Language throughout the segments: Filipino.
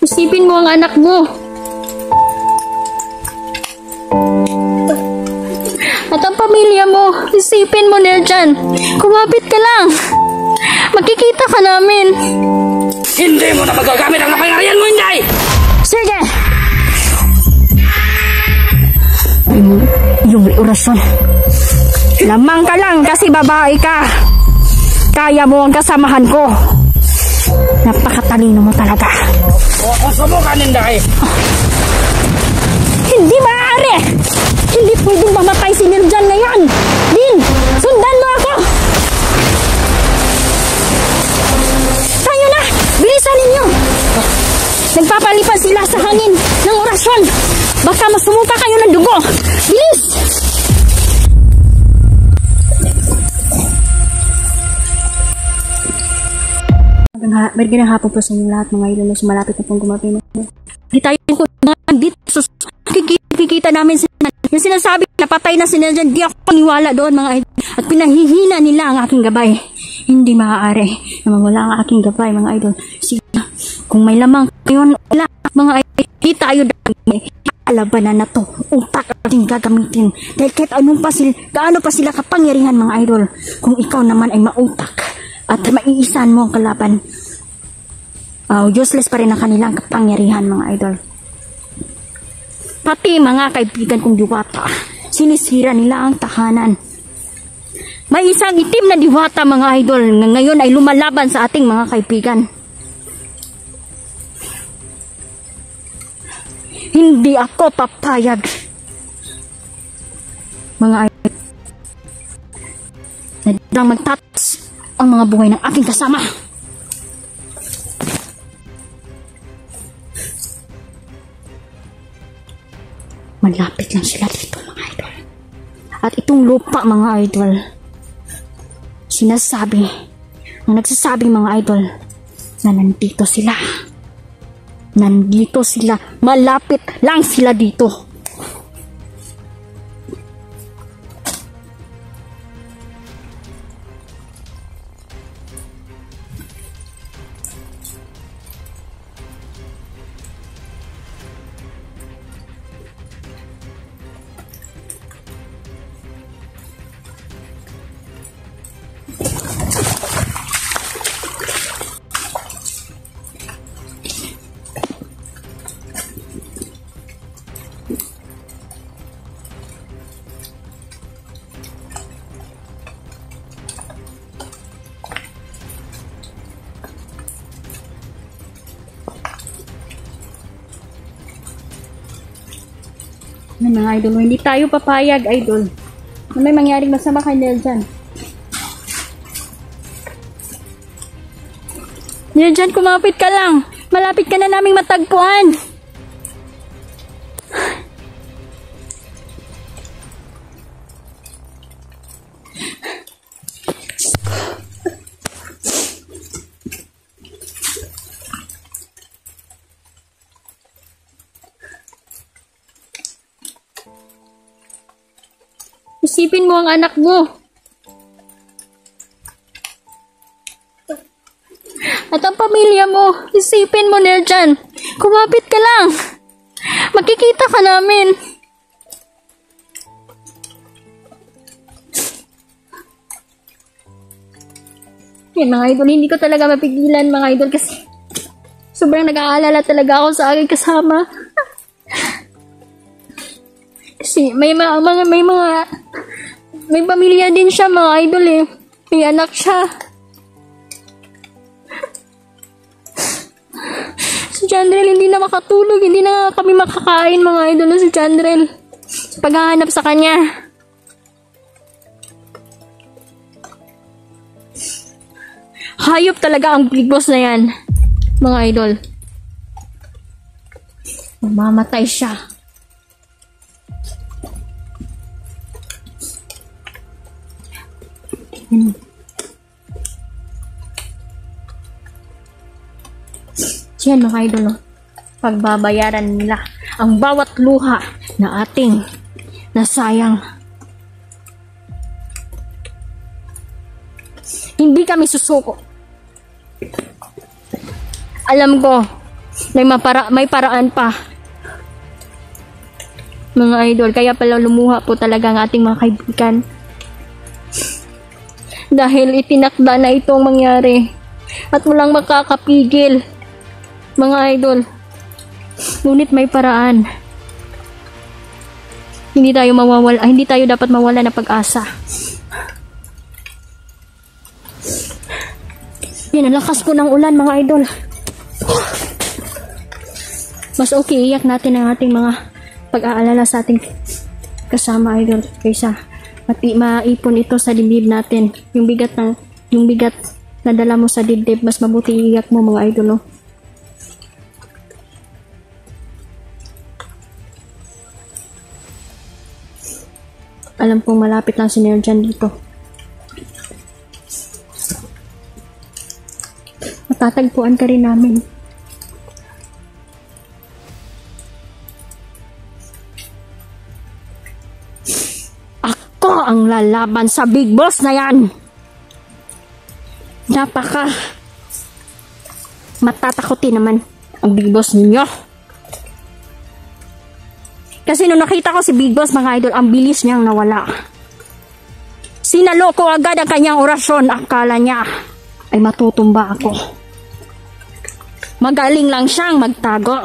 Isipin mo ang anak mo. At ang pamilya mo. Isipin mo, Nerjan. Kumapit ka lang. Magkikita ka namin. Hindi mo na magagamit ang kapangyarihan mo, Inday! Sige! Yung orasyon. Lamang ka lang kasi babae ka. Kaya mo ang kasamahan ko. Napakatalino mo talaga. Subukan, Inday! Hindi maaari! Hindi pwedeng mamatay si Nerjan ngayon! Din! Sundan mo ako! Tayo na! Bilisan ninyo! Nagpapalipas sila sa hangin ng orasyon! Baka masumuka kayo ng dugo! Bilis! Magandang hapon po sa inyo lahat mga idol na sumalapit na pong gumabi. Hindi tayo dito. Kikita namin yung sinasabi na patay na si Nerjan. Di ako paniwala doon mga idol. At pinahihina nila ang aking gabay. Hindi maaari na mawala ang aking gabay mga idol. Sige, kung may lamang kayo wala mga idol, di tayo alabanan na to. Utak ating gagamitin. Dahil kahit gaano pa sila kapangyarihan mga idol. Kung ikaw naman ay mautak at maiisan mo ang kalaban, useless pa rin ang kanilang kapangyarihan mga idol. Pati mga kaibigan kong diwata, sinisira nila ang tahanan. May isang itim na diwata mga idol na ngayon ay lumalaban sa ating mga kaibigan. Hindi ako papayag mga idol na magtatas ang mga buhay ng aking kasama. Malapit lang sila dito mga idol. At itong lupa mga idol, nagsasabi mga idol na nandito sila. Nandito sila. Malapit lang sila dito. Mga idol, hindi tayo papayag idol na may mangyaring masama kay Nerjan. Nerjan, kumapit ka lang. Malapit ka na naming matagpuan. Isipin mo ang anak mo. At ang pamilya mo. Isipin mo, Nerjan. Kumapit ka lang. Magkikita ka namin. Yan mga idol, hindi ko talaga mapigilan mga idol kasi sobrang nag-aalala talaga ako sa aking kasama. Kasi may pamilya din siya mga idol eh. May anak siya. Si Chandrel hindi na makatulog. Hindi na kami makakain mga idol na si Chandrel. Sa paghahanap sa kanya. Hayop talaga ang big boss na yan. Mga idol. Mamamatay siya. Yan mga idol, pagbabayaran nila ang bawat luha na ating nasayang. Hindi kami susuko. Alam ko, may paraan pa. Mga idol, kaya pala lumuha po talaga ang ating mga kaibigan. Dahil itinakda na itong mangyari. At walang makakapigil. Mga idol. Ngunit may paraan. Hindi tayo dapat mawala ng pag-asa. Yan, ang lakas po ng ulan, mga idol. Mas okay iyak natin ang ating mga pag-aalala sa ating kasama, idol, kaysa maipon ito sa dibdib natin. Yung bigat na dala mo sa dibdib, mas mabuti iyak mo, mga idol, no? Alam kong malapit lang si Nerjan dito. Matatagpuan ka rin namin. Ako ang lalaban sa big boss na yan. Napaka matatakotin naman ang big boss ninyo. Kasi nung nakita ko si Big Boss, mga idol, ang bilis niyang nawala. Sinaloko agad ang kanyang orasyon. Akala niya ay matutumba ako. Magaling lang siyang magtago.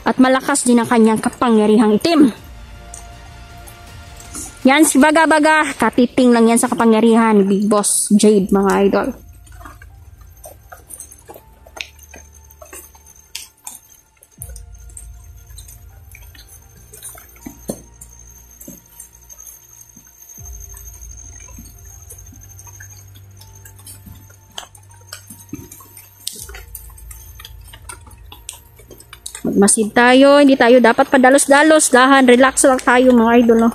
At malakas din ang kanyang kapangyarihang itim. Yan si Baga-Baga. Katiting lang yan sa kapangyarihan ni Big Boss Jade, mga idol. Magmasid tayo, hindi tayo dapat padalos-dalos, dahan, relax lang tayo, mga idol, no?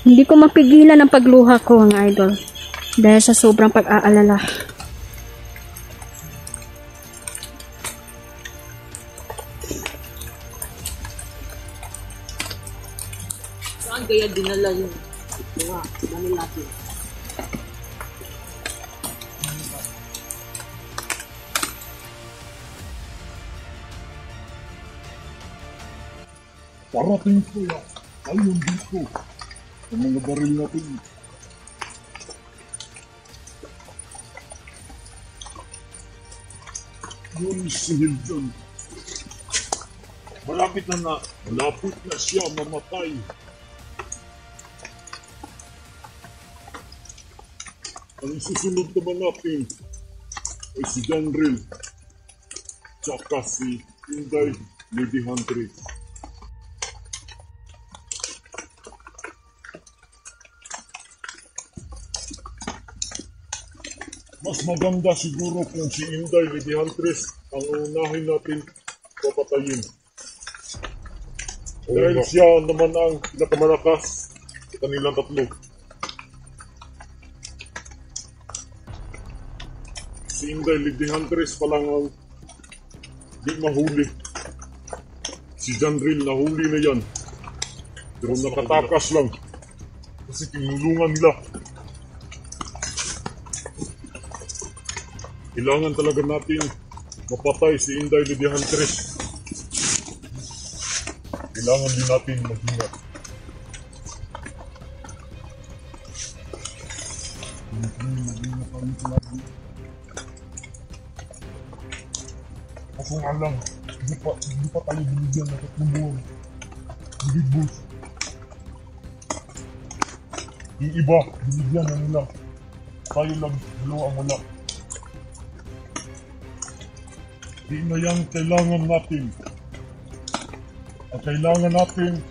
Hindi ko mapigilan ang pagluha ko, mga idol, dahil sa sobrang pag-aalala. Saan kaya dinala yung mga natin? Parating po yan. Ayun dito. Ang mga baril natin. Yun si Hilton. Malapit na siya mamatay. Ang susunod naman natin ay si Janril. Tsaka si Inday Lady Hunter. Mas maganda siguro kung si Inday Lady Huntress ang unahin natin papatayin. Dahil siya naman ang pinakamalakas sa kanilang tatlo. Si Inday Lady Huntress pa lang ang di mahuli. Si Janril nahuli na yan. Pero nakatakas lang. Kasi tinulungan nila. Kailangan talaga natin mapatay si Inday Lady Huntress. Kailangan din natin mag-ingat. Kaso nga lang, hindi pa tayo binigyan ng tatlong Big Boss. Yung iba, binigyan na nila. Tayo lang, dalawa ang wala. Di na yan kailangan natin. Ang kailangan natin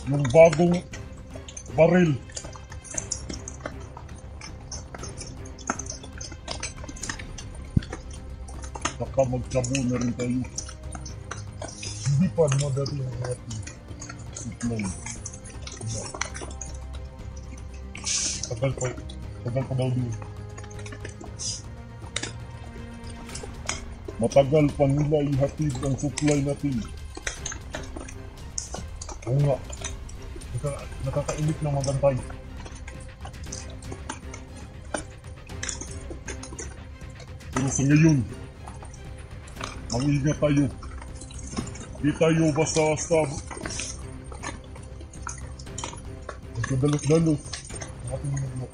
yung bagong baril. Baka magtabo na rin tayo. Hindi pa madali ang ating supply. Tagal pa daw doon. Matagal pa nila ihatid ang supply natin. Oo nga. Nakakainit ng magantay. sa ngayon, mag-ingat tayo. Di tayo basta-basta magkadalos-dalos ng ating mundo.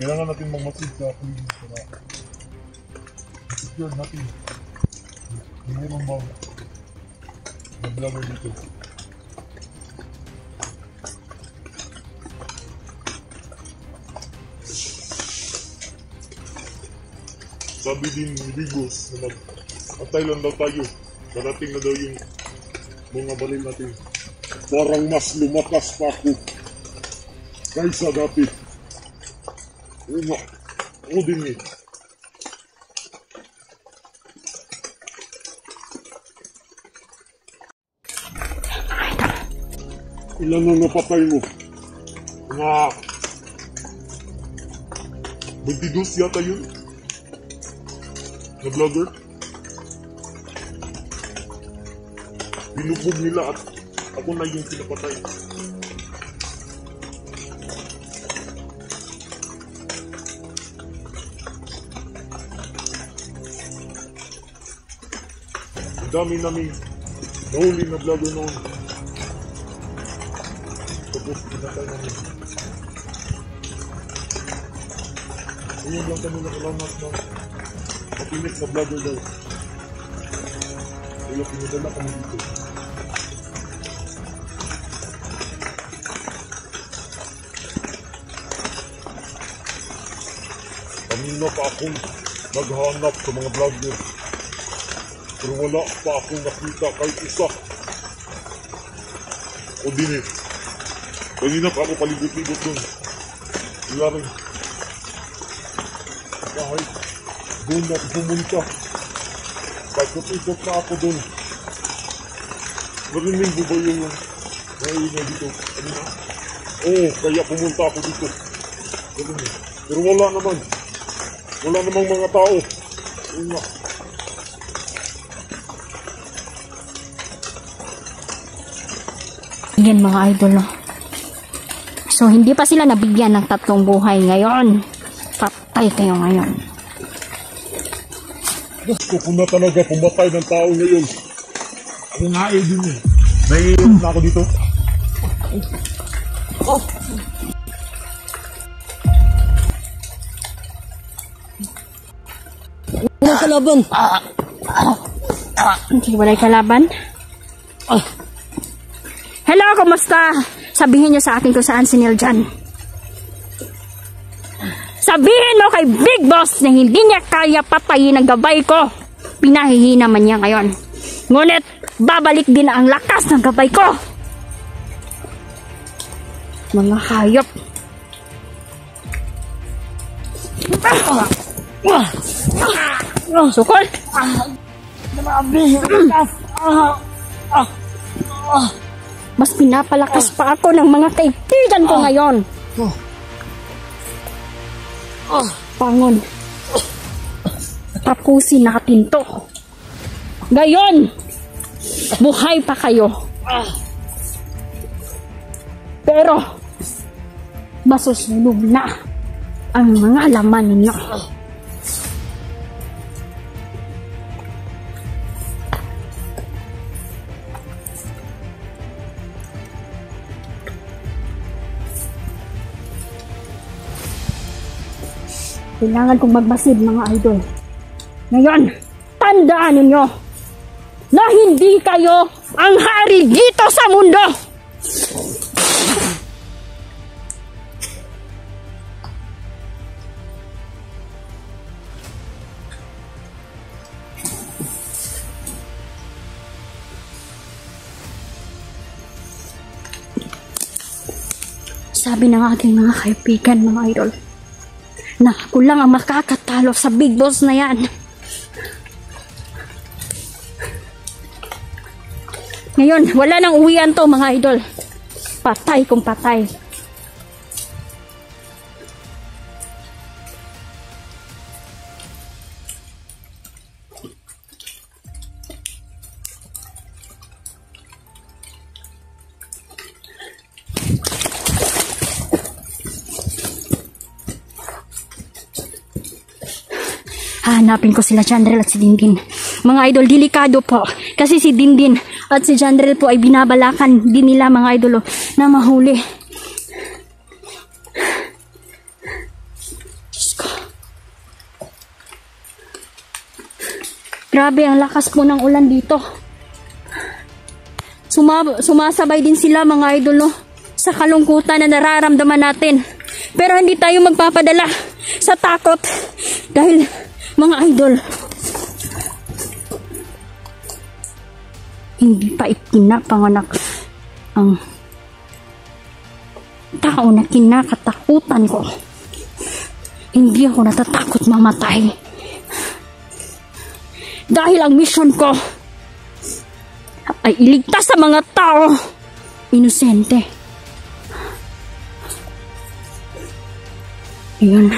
Kailangan natin magmasid sa paligid para secure natin. Hindi naman mag-vlogger dito. Sabi din ni Bigos na mag-atay lang daw tayo. Darating na daw yung mga baril natin. Parang mas lumakas pa ako kaysa dati. Una, ako din eh. Ilan ang napatay mo? Mga 22 yata yun? Na vlogger? Binubog nila at ako na yung pinapatay. Ang dami namin nahuli na vlogger noon. Tapos pinatay namin. Ngayon lang kami nakalamat ng mapilit na vlogger daw. Kaya pinadala kami dito. Kanina pa akong naghanap sa mga vlogger. Pero wala pa akong nakita kahit isa. O din eh. Kanina pa ako palibot-libot dun. Wala rin. Kahit doon ako pumunta. Pagkot-ikot na ako doon. Narinig mo ba yung naingay dito? Kanina? Oo, kaya pumunta ako dito. Pero wala naman. Wala namang mga tao. Oo nga. Yan mga idol, no? So, hindi pa sila nabigyan ng 3 buhay ngayon. Patay kayo ngayon. Gusto ko na talaga pumatay ng tao ngayon. Ako nga eh din eh. Naiiyak na ako dito. Walang kalaban. Hindi walay kalaban. Hello, kumusta? Sabihin niyo sa akin kung saan si Neil dyan. Sabihin mo kay Big Boss na hindi niya kaya patayin ang gabay ko. Pinahihina man niya ngayon. Ngunit, babalik din ang lakas ng gabay ko. Mga hayop. Sukol. Mas pinapalakas pa ako ng mga kaibigan ko ngayon. Pangon. Tapusin natin to. Ngayon, buhay pa kayo. Pero, masusunog na ang mga laman ninyo. Kailangan kong magmasid mga idol. Ngayon, tandaan ninyo na hindi kayo ang hari dito sa mundo. Sabi ng aking mga kaibigan, mga idol, na ako lang ang makakatalo sa Big Boss na yan. Ngayon, wala nang uwian to mga idol. Patay kung patay. Hahanapin ko sila Jandrel at si Dindin. Mga idol, delikado po. Kasi si Dindin at si Jandrel po ay binabalakan din nila mga idol na mahuli. Diyos ko. Grabe, ang lakas po ng ulan dito. Sumasabay din sila mga idol sa kalungkutan na nararamdaman natin. Pero hindi tayo magpapadala sa takot. Dahil mga idol, hindi pa ipinapanganak ang tao na kinakatakutan ko. Hindi ako natatakot mamatay. Dahil ang mission ko ay iligtas sa mga tao inosente. Yun.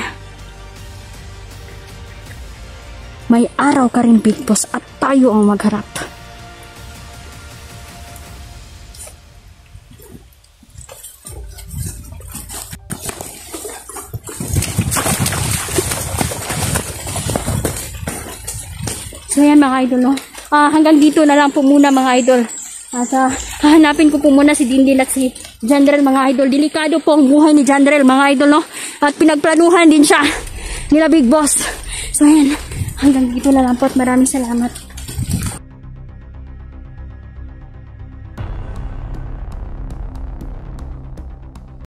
May araw ka rin, Big Boss, at tayo ang magharap. So yan mga idol, hanggang dito na lang po muna mga idol. At hahanapin ko po muna si Dindin at si Jandrel mga idol. Delikado po ang buhay ni Jandrel mga idol, At pinagplanuhan din siya nila Big Boss. So yan, hanggang dito na lang po at maraming salamat.